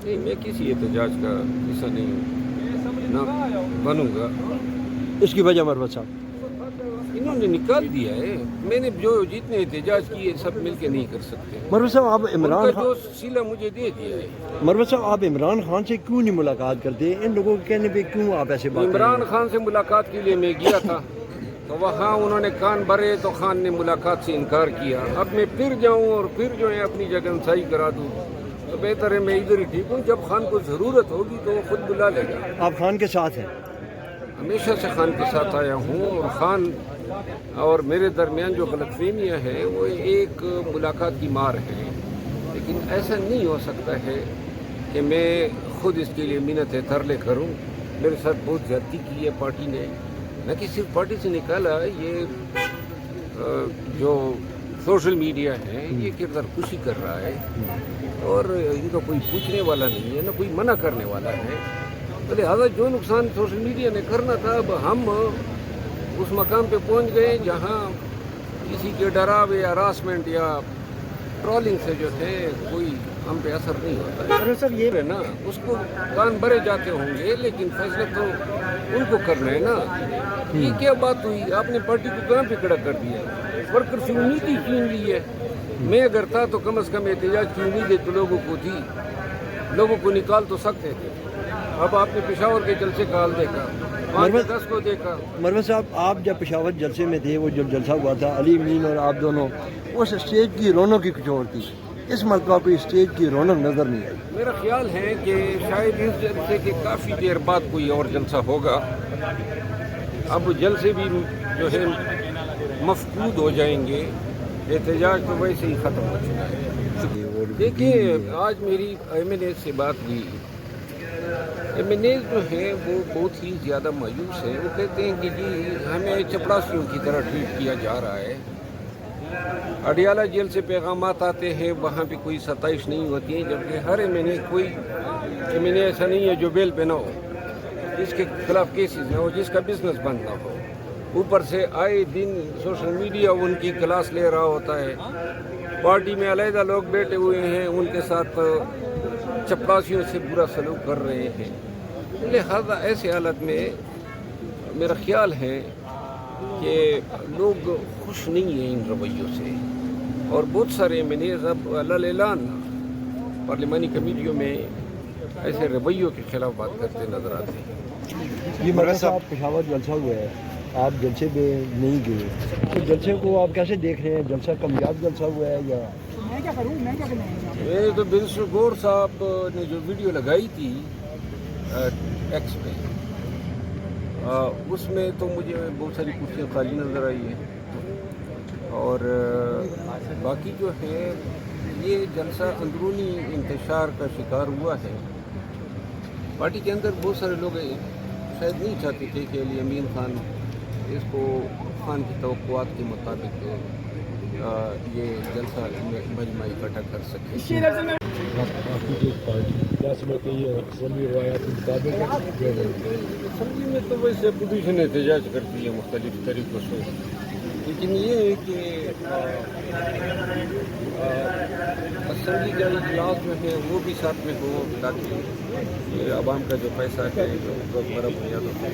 نہیں میں کسی احتجاج کا حصہ نہیں ہوں، نہ بنوں گا۔ اس کی وجہ مروت صاحب انہوں نے نکال دیا ہے، میں نے جو جتنے احتجاج کیے سب مل کے نہیں کر سکتے، مروت صاحب آپ ان کا عمران خان جو سلہ مجھے دے دیا ہے۔ مروت صاحب آپ عمران خان سے کیوں نہیں ملاقات کرتے؟ ان لوگوں کے کہنے پہ کیوں آپ ایسے باتیں عمران خان سے ملاقات کے لیے میں گیا تھا تو وہاں انہوں نے کان بھرے تو خان نے ملاقات سے انکار کیا۔ اب میں پھر جاؤں اور پھر جو ہے اپنی جگہ انصائی کرا دوں تو بہتر ہے میں ادھر ہی ٹھیک ہوں۔ جب خان کو ضرورت ہوگی تو وہ خود بلا لے گا۔ آپ خان کے ساتھ ہیں؟ ہمیشہ سے خان کے ساتھ آیا ہوں، اور خان اور میرے درمیان جو غلط فہمیاں ہے وہ ایک ملاقات کی مار ہے، لیکن ایسا نہیں ہو سکتا ہے کہ میں خود اس کے لیے منتیں ترلے کروں۔ میرے ساتھ بہت زیادتی کی ہے پارٹی نے، نہ کہ صرف پارٹی سے نکالا، یہ جو سوشل میڈیا ہے یہ کردار خوشی کر رہا ہے، اور ان کا کوئی پوچھنے والا نہیں ہے، نہ کوئی منع کرنے والا ہے۔ تو لہٰذا جو نقصان سوشل میڈیا نے کرنا تھا، اب ہم اس مقام پہ پہنچ گئے جہاں کسی کے ڈراوے یا ہراسمنٹ یا ٹرولنگ سے جو ہے کوئی ہم پہ اثر نہیں ہوتا ہے۔ سر یہ ہے نا، اس کو کان بھرے جاتے ہوں گے لیکن فیصلہ تو ان کو کرنا ہے نا۔ یہ کیا بات ہوئی؟ آپ نے پارٹی کو کہاں پہ کھڑا کر دیا؟ ورکر سے امید ہی چھین لی ہے۔ میں اگر تھا تو کم از کم احتجاج کی امیدیں تو لوگوں کو تھی، لوگوں کو نکال تو سکتے تھے۔ اب آپ نے پشاور کے جلسے کا حال دیکھا، 5-10 کو دیکھا۔ مروت صاحب آپ جب پشاور جلسے میں تھے، وہ جو جلسہ ہوا تھا علی امین اور آپ دونوں، اس اسٹیج کی رونق کی کچھ اور تھی، اس مرتبہ کوئی اسٹیج کی رونق نظر نہیں آئی۔ میرا خیال ہے کہ شاید اس جلسے کے کافی دیر بعد کوئی اور جلسہ ہوگا۔ اب جلسے بھی جو ہے مفقود ہو جائیں گے، احتجاج تو ویسے ہی ختم ہو چکا ہے۔ دیکھیے آج میری ایم این اے سے بات ہوئی، ایم این اے جو ہیں وہ بہت ہی زیادہ مایوس ہیں۔ وہ کہتے ہیں کہ جی ہمیں چپڑاسیوں کی طرح ٹریٹ کیا جا رہا ہے۔ اڈیالہ جیل سے پیغامات آتے ہیں، وہاں پہ کوئی ستائش نہیں ہوتی ہے، جبکہ ہر ایم این اے کوئی ایم این اے ایسا نہیں ہے جو بیل پہ نہ ہو، جس کے خلاف کیسز نہ ہو، جس کا بزنس بند نہ ہو۔ اوپر سے آئے دن سوشل میڈیا ان کی کلاس لے رہا ہوتا ہے، پارٹی میں علیحدہ لوگ بیٹھے ہوئے ہیں ان کے ساتھ چپڑاسیوں سے برا سلوک کر رہے ہیں۔ لہذا ایسے حالت میں میرا خیال ہے کہ لوگ خوش نہیں ہیں ان رویوں سے، اور بہت سارے ایم این اے اب اعلان پارلیمانی کمیٹیوں میں ایسے رویوں کے خلاف بات کرتے نظر آتے ہیں۔ یہ مروت صاحب پشاور جلسہ ہوا ہے، آپ جلسے میں نہیں گئے، تو جلسے کو آپ کیسے دیکھ رہے ہیں؟ جلسہ کامیاب جلسہ ہوا ہے یا؟ یہ تو بنسٹر گور صاحب نے جو ویڈیو لگائی تھی ایکس پہ، اس میں تو مجھے بہت ساری کرسیاں خالی نظر آئی ہیں، اور باقی جو ہے یہ جلسہ اندرونی انتشار کا شکار ہوا ہے۔ پارٹی کے اندر بہت سارے لوگ شاید نہیں چاہتے تھے کہ علی امین خان اس کو خان کی توقعات کے مطابق یہ جلسہ مجمع اکٹھا کر سکے۔ اسمبلی میں تو ویسے اپوزیشن احتجاج کرتی ہے مختلف طریقوں سے، لیکن یہ ہے کہ اسمبلی کا اجلاس جو ہے وہ بھی ساتھ میں ہو، تاکہ یہ عوام کا جو پیسہ ہے جو روزمرہ بنیادوں پہ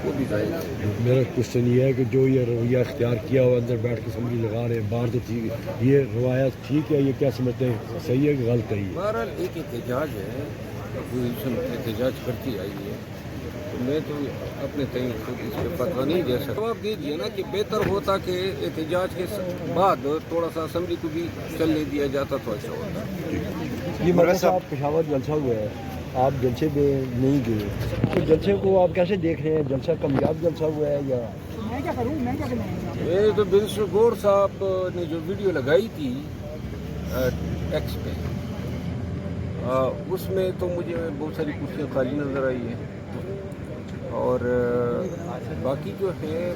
وہ بھی ظاہر ہے۔ میرا کوشچن یہ ہے کہ جو یہ رویہ اختیار کیا ہوا اندر بیٹھ کے اسمبلی لگا رہے ہیں باہر، تو ٹھیک ہے، یہ روایت ٹھیک ہے؟ یہ کیا سمجھتے ہیں، صحیح ہے کہ غلط ہے؟ یہ بہرحال ایک احتجاج ہے، اپوزیشن احتجاج کرتی آئی ہے، تو میں تو اپنے تئیں خود اس پہ فتویٰ نہیں دے سکتا۔ جواب دے دیا نا کہ بہتر ہوتا کہ احتجاج کے بعد تھوڑا سا اسمبلی کو بھی چلنے دیا جاتا تو اچھا ہوتا۔ یہ مروت صاحب پشاور جلسہ ہوا ہے، آپ جلسے میں نہیں گئے، تو جلسے کو آپ کیسے دیکھ رہے ہیں؟ جلسہ کامیاب جلسہ ہوا ہے یا؟ یہ تو بنسٹر گور صاحب نے جو ویڈیو لگائی تھی ایکس پہ، اس میں تو مجھے بہت ساری کرسیاں خالی نظر آئی ہیں، اور باقی جو ہے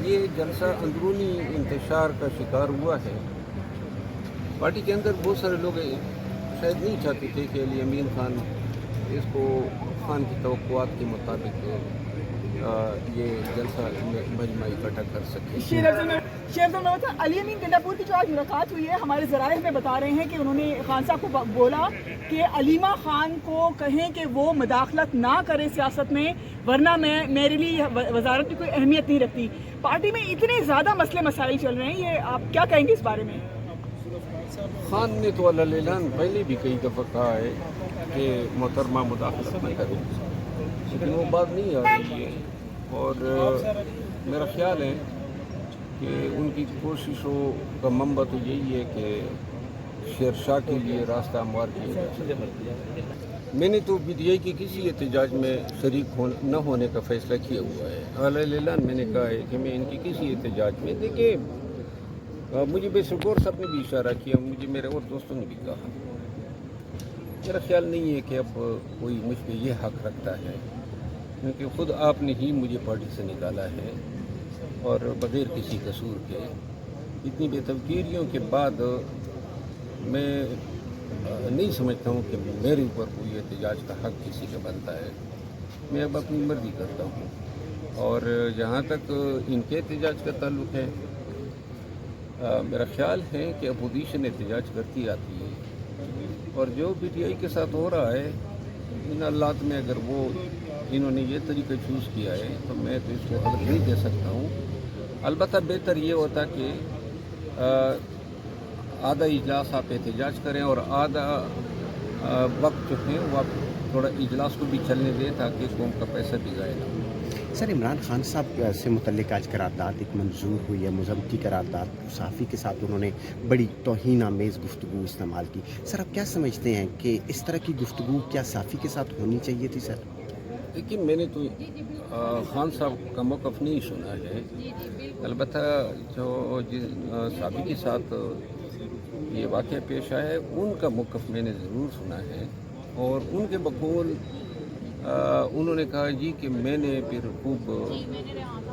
یہ جلسہ اندرونی انتشار کا شکار ہوا ہے۔ پارٹی کے اندر بہت سارے لوگ شاید نہیں چاہتے تھے کہ علی امین خان اس کو خان کی توقعات کے مطابق یہ جلسہ مجمع اکٹھا کر سکے. شیرزن علی امین گنڈاپور کی جو آج ملاقات ہوئی ہے، ہمارے ذرائع میں بتا رہے ہیں کہ انہوں نے خان صاحب کو بولا کہ علیمہ خان کو کہیں کہ وہ مداخلت نہ کرے سیاست میں، ورنہ میرے لیے وزارت کی کوئی اہمیت نہیں رکھتی. پارٹی میں اتنے زیادہ مسئلے مسائل چل رہے ہیں، یہ آپ کیا کہیں گے اس بارے میں؟ خان نے تو اعلان پہلے بھی کئی دفعہ کہا ہے کہ محترمہ مداخلت نہ کرے، لیکن وہ بات نہیں آ رہی ہے. اور میرا خیال ہے کہ ان کی کوششوں کا منبع تو یہی ہے کہ شیر شاہ کے لیے راستہ ہموار کیا جائے. میں نے تو پی ٹی آئی کی کسی احتجاج میں شریک نہ ہونے کا فیصلہ کیا ہوا ہے. اعلان میں نے کہا ہے کہ میں ان کی کسی احتجاج میں، دیکھیں مجھے بے شکور صاحب نے بھی اشارہ کیا، مجھے میرے اور دوستوں نے بھی کہا، میرا خیال نہیں ہے کہ اب کوئی مجھ پہ یہ حق رکھتا ہے، کیونکہ خود آپ نے ہی مجھے پارٹی سے نکالا ہے اور بغیر کسی قصور کے. اتنی بے تفکیریوں کے بعد میں نہیں سمجھتا ہوں کہ میرے اوپر کوئی احتجاج کا حق کسی کا بنتا ہے. میں اب اپنی مرضی کرتا ہوں. اور جہاں تک ان کے احتجاج کا تعلق ہے، میرا خیال ہے کہ اپوزیشن احتجاج کرتی آتی ہے، اور جو پی ٹی آئی کے ساتھ ہو رہا ہے ان حالات میں اگر وہ انہوں نے یہ طریقہ چوز کیا ہے تو میں تو اس کو غلط نہیں کہہ سکتا ہوں. البتہ بہتر یہ ہوتا کہ آدھا اجلاس آپ احتجاج کریں اور آدھا وقت جو ہے وہ آپ تھوڑا اجلاس کو بھی چلنے دیں تاکہ قوم کا پیسہ بھی ضائع نہ ہو. سر، عمران خان صاحب سے متعلق آج قرارداد ایک منظور ہوئی ہے، مذمتی قرارداد. صحافی کے ساتھ انہوں نے بڑی توہین آمیز گفتگو استعمال کی. سر، آپ کیا سمجھتے ہیں کہ اس طرح کی گفتگو کیا صحافی کے ساتھ ہونی چاہیے تھی؟ سر لیکن میں نے تو خان صاحب کا موقف نہیں سنا ہے. البتہ جو صحافی کے ساتھ یہ واقعہ پیش آیا ہے ان کا موقف میں نے ضرور سنا ہے، اور ان کے بقول انہوں نے کہا جی کہ میں نے پھر خوب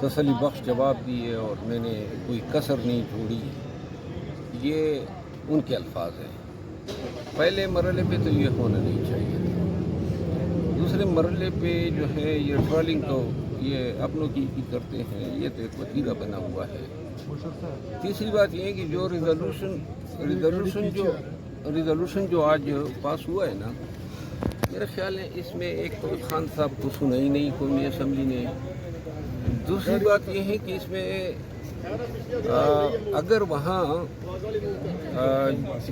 تسلی بخش جواب دیے اور میں نے کوئی کسر نہیں چھوڑی. یہ ان کے الفاظ ہیں. پہلے مرحلے پہ تو یہ ہونا نہیں چاہیے تھا. دوسرے مرحلے پہ جو ہے یہ ٹرولنگ کو یہ اپنوں کی کرتے ہیں، یہ تو ایک وتیرہ بنا ہوا ہے. تیسری بات یہ ہے کہ جو ریزولوشن جو آج پاس ہوا ہے نا، میرا خیال ہے اس میں ایک تو خان صاحب کو سنا ہی نہیں قومی اسمبلی نے. دوسری بات یہ ہے کہ اس میں اگر وہاں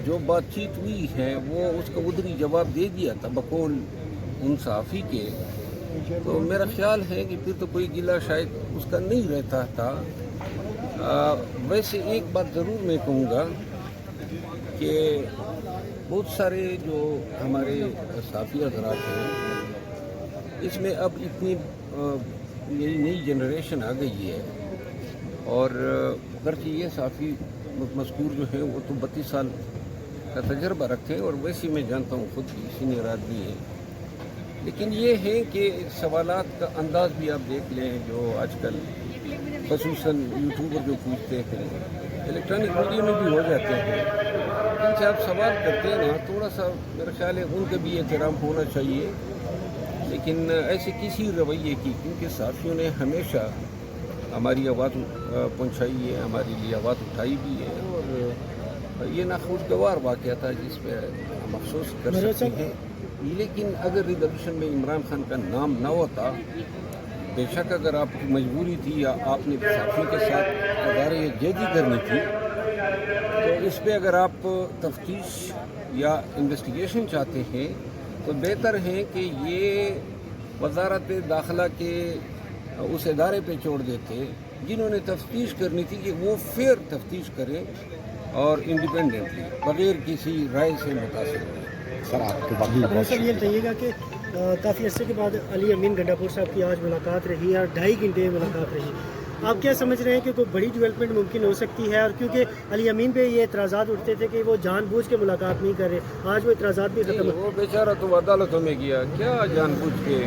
جو بات چیت ہوئی ہے وہ اس کا ادھری جواب دے دیا تھا بقول ان صحافی کے، تو میرا خیال ہے کہ پھر تو کوئی گلہ شاید اس کا نہیں رہتا تھا. ویسے ایک بات ضرور میں کہوں گا کہ بہت سارے جو ہمارے صحافی حضرات ہیں اس میں اب اتنی نئی جنریشن آ گئی ہے، اور اگرچہ یہ صحافی مذکور جو ہے وہ تو 32 سال کا تجربہ رکھتے ہیں، اور ویسے میں جانتا ہوں خود بھی سینئر آدمی ہے. لیکن یہ ہے کہ سوالات کا انداز بھی آپ دیکھ لیں جو آج کل خصوصاً یوٹیوبر جو پوچھتے ہیں، الیکٹرانک میڈیا میں بھی ہو جاتے ہیں، ان سے آپ سوال کرتے ہیں نا، تھوڑا سا میرا خیال ہے ان کا بھی احترام ہونا چاہیے. لیکن ایسے کسی رویے کی، کیونکہ صحافیوں نے ہمیشہ ہماری آواز پہنچائی ہے، ہمارے لیے آواز اٹھائی بھی ہے، اور یہ ناخوشگوار واقعہ تھا جس پہ ہم افسوس کر سکتے ہیں. لیکن اگر ریزولوشن میں عمران خان کا نام نہ ہوتا، بے شک اگر آپ کی مجبوری تھی یا آپ نے صحافی کے ساتھ ادارے جیدی کرنی تھی، تو اس پہ اگر آپ تفتیش یا انویسٹیگیشن چاہتے ہیں تو بہتر ہے کہ یہ وزارت داخلہ کے اس ادارے پہ چھوڑ دیتے جنہوں نے تفتیش کرنی تھی، کہ وہ فیئر تفتیش کریں اور انڈیپینڈنٹلی بغیر کسی رائے سے متاثر ہوئے. سر، آپ کے وقت سر یہ بتائیے گا کہ کافی عرصے کے بعد علی امین گنڈاپور صاحب کی آج ملاقات رہی اور 2.5 گھنٹے ملاقات رہی. آپ کیا سمجھ رہے ہیں کہ کوئی بڑی ڈیولپمنٹ ممکن ہو سکتی ہے؟ اور کیونکہ علی امین پہ یہ اعتراضات اٹھتے تھے کہ وہ جان بوجھ کے ملاقات نہیں کر رہے، آج وہ اعتراضات بھی ختم وہ بیچارہ تو عدالتوں میں گیا، کیا جان بوجھ کے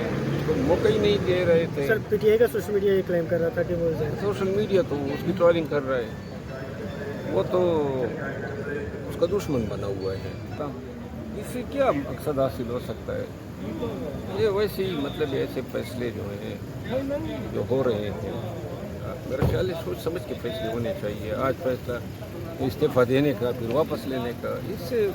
موقع ہی نہیں دے رہے تھے. سر پی ٹی آئی کا سوشل میڈیا یہ کلیم کر رہا تھا کہ وہ سوشل میڈیا تو اس کی ٹرولنگ کر رہا ہے، وہ تو اس کا دشمن بنا ہوا ہے. اس سے کیا مقصد حاصل ہو سکتا ہے؟ یہ ویسے ہی مطلب ایسے فیصلے جو ہیں جو ہو رہے ہیں میرا خیال ہے سوچ سمجھ کے فیصلے ہونے چاہیے. آج فیصلہ استعفیٰ دینے کا پھر واپس لینے کا اس سے